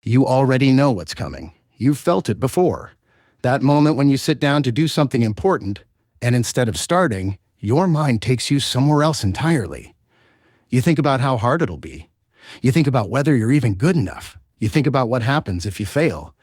You already know what's coming. You've felt it before. That moment when you sit down to do something important, and instead of starting, your mind takes you somewhere else entirely. You think about how hard it'll be. You think about whether you're even good enough. You think about what happens if you fail.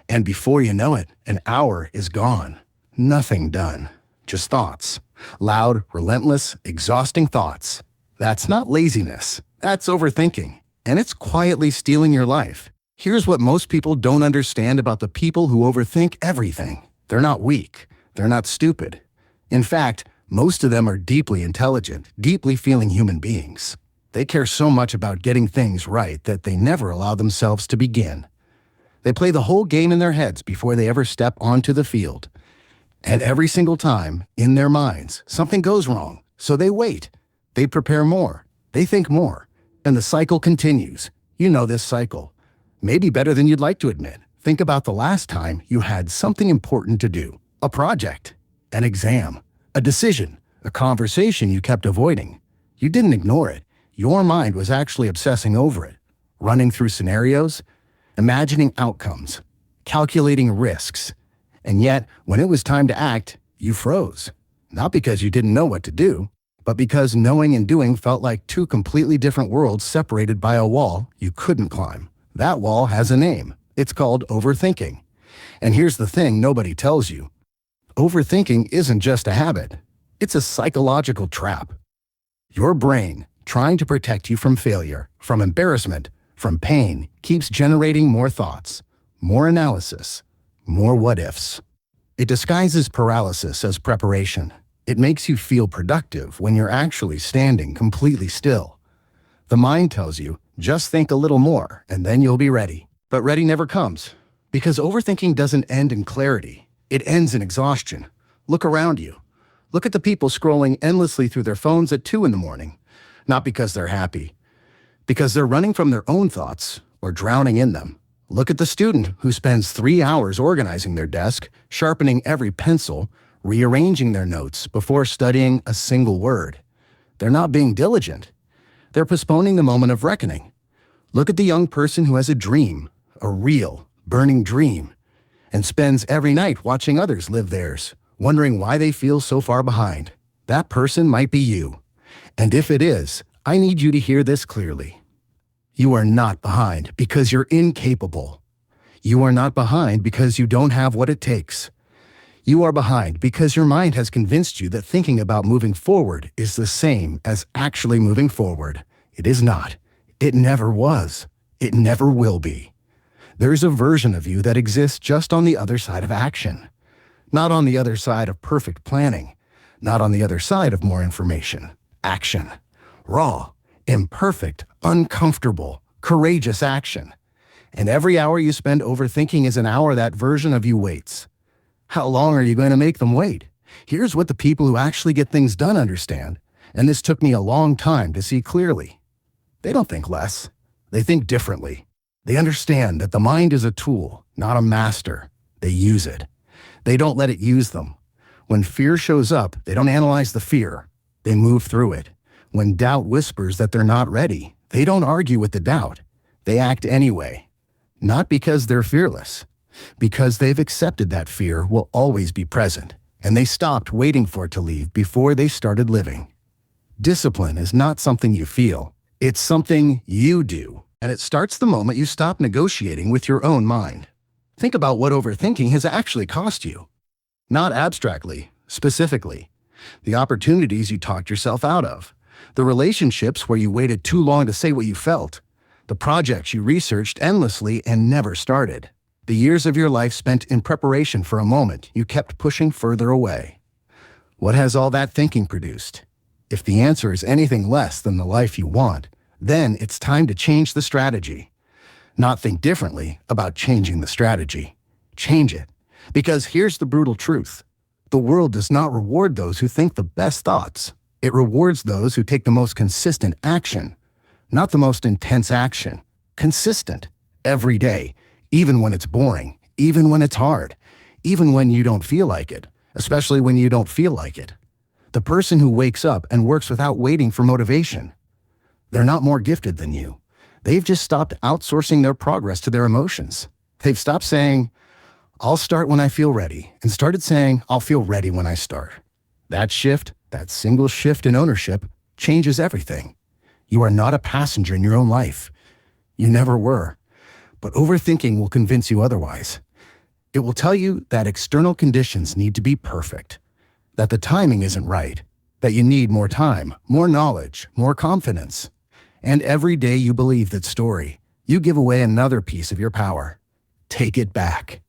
And before you know it, an hour is gone. Nothing done. Just thoughts. Loud, relentless, exhausting thoughts. That's not laziness. That's overthinking. And it's quietly stealing your life. Here's what most people don't understand about the people who overthink everything. They're not weak. They're not stupid. In fact, most of them are deeply intelligent, deeply feeling human beings. They care so much about getting things right that they never allow themselves to begin. They play the whole game in their heads before they ever step onto the field. And every single time, in their minds, something goes wrong. So they wait. They prepare more. They think more. And the cycle continues. You know this cycle. Maybe better than you'd like to admit. Think about the last time you had something important to do. A project, an exam, a decision, a conversation you kept avoiding. You didn't ignore it. Your mind was actually obsessing over it, running through scenarios, imagining outcomes, calculating risks. And yet, when it was time to act, you froze. Not because you didn't know what to do, but because knowing and doing felt like two completely different worlds separated by a wall you couldn't climb. That wall has a name. It's called overthinking. And here's the thing nobody tells you. Overthinking isn't just a habit. It's a psychological trap. Your brain, trying to protect you from failure, from embarrassment, from pain, keeps generating more thoughts, more analysis, more what-ifs. It disguises paralysis as preparation. It makes you feel productive when you're actually standing completely still. The mind tells you, just think a little more, and then you'll be ready. But ready never comes, because overthinking doesn't end in clarity. It ends in exhaustion. Look around you. Look at the people scrolling endlessly through their phones at 2 in the morning. Not because they're happy, because they're running from their own thoughts or drowning in them. Look at the student who spends 3 hours organizing their desk, sharpening every pencil, rearranging their notes before studying a single word. They're not being diligent. They're postponing the moment of reckoning. Look at the young person who has a dream, a real, burning dream, and spends every night watching others live theirs, wondering why they feel so far behind. That person might be you. And if it is, I need you to hear this clearly. You are not behind because you're incapable. You are not behind because you don't have what it takes. You are behind because your mind has convinced you that thinking about moving forward is the same as actually moving forward. It is not. It never was. It never will be. There is a version of you that exists just on the other side of action. Not on the other side of perfect planning. Not on the other side of more information. Action. Raw, imperfect, uncomfortable, courageous action. And every hour you spend overthinking is an hour that version of you waits. How long are you going to make them wait? Here's what the people who actually get things done understand, and this took me a long time to see clearly. They don't think less. They think differently. They understand that the mind is a tool, not a master. They use it. They don't let it use them. When fear shows up, they don't analyze the fear. They move through it. When doubt whispers that they're not ready, they don't argue with the doubt. They act anyway. Not because they're fearless. Because they've accepted that fear will always be present, and they stopped waiting for it to leave before they started living. Discipline is not something you feel. It's something you do, and it starts the moment you stop negotiating with your own mind. Think about what overthinking has actually cost you. Not abstractly, specifically. The opportunities you talked yourself out of. The relationships where you waited too long to say what you felt. The projects you researched endlessly and never started. The years of your life spent in preparation for a moment you kept pushing further away. What has all that thinking produced? If the answer is anything less than the life you want, then it's time to change the strategy. Not think differently about changing the strategy. Change it. Because here's the brutal truth. The world does not reward those who think the best thoughts. It rewards those who take the most consistent action. Not the most intense action. Consistent. Every day. Even when it's boring. Even when it's hard. Even when you don't feel like it. Especially when you don't feel like it. The person who wakes up and works without waiting for motivation. They're not more gifted than you. They've just stopped outsourcing their progress to their emotions. They've stopped saying, I'll start when I feel ready, and started saying, I'll feel ready when I start. That shift, that single shift in ownership, changes everything. You are not a passenger in your own life. You never were. But overthinking will convince you otherwise. It will tell you that external conditions need to be perfect, that the timing isn't right, that you need more time, more knowledge, more confidence. And every day you believe that story, you give away another piece of your power. Take it back.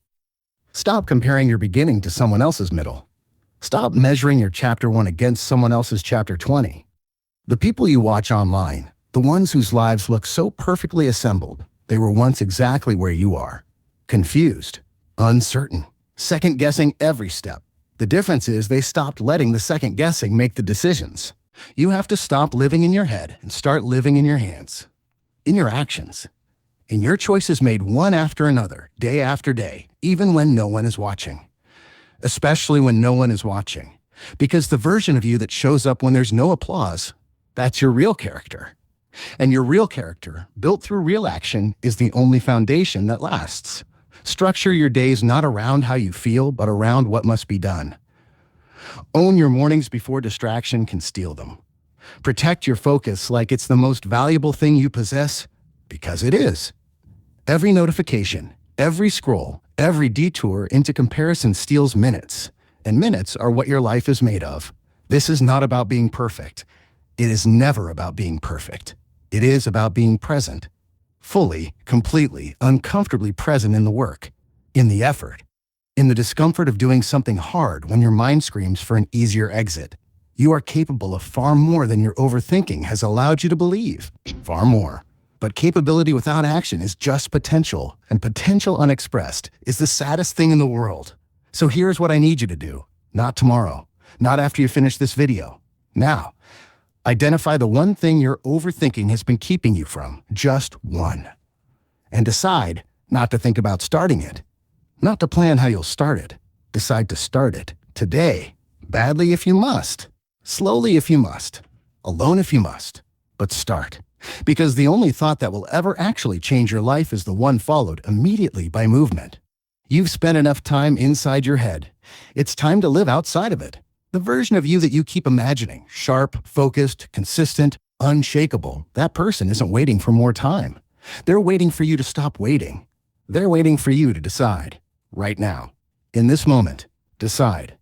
Stop comparing your beginning to someone else's middle. Stop measuring your chapter 1 against someone else's chapter 20. The people you watch online, the ones whose lives look so perfectly assembled, they were once exactly where you are. Confused, uncertain, second-guessing every step. The difference is they stopped letting the second-guessing make the decisions. You have to stop living in your head and start living in your hands, in your actions, in your choices made one after another, day after day, even when no one is watching. Especially when no one is watching. Because the version of you that shows up when there's no applause, that's your real character. And your real character, built through real action, is the only foundation that lasts. Structure your days not around how you feel, but around what must be done. Own your mornings before distraction can steal them. Protect your focus like it's the most valuable thing you possess, because it is. Every notification, every scroll, every detour into comparison steals minutes, and minutes are what your life is made of. This is not about being perfect. It is never about being perfect. It is about being present. Fully, completely, uncomfortably present in the work, in the effort, in the discomfort of doing something hard when your mind screams for an easier exit. You are capable of far more than your overthinking has allowed you to believe. Far more. But capability without action is just potential, and potential unexpressed is the saddest thing in the world. So here's what I need you to do. Not tomorrow. Not after you finish this video. Now. Identify the one thing your overthinking has been keeping you from, just one. And decide not to think about starting it, not to plan how you'll start it. Decide to start it today, badly if you must, slowly if you must, alone if you must, but start. Because the only thought that will ever actually change your life is the one followed immediately by movement. You've spent enough time inside your head. It's time to live outside of it. The version of you that you keep imagining, sharp, focused, consistent, unshakable, that person isn't waiting for more time. They're waiting for you to stop waiting. They're waiting for you to decide. Right now. In this moment. Decide.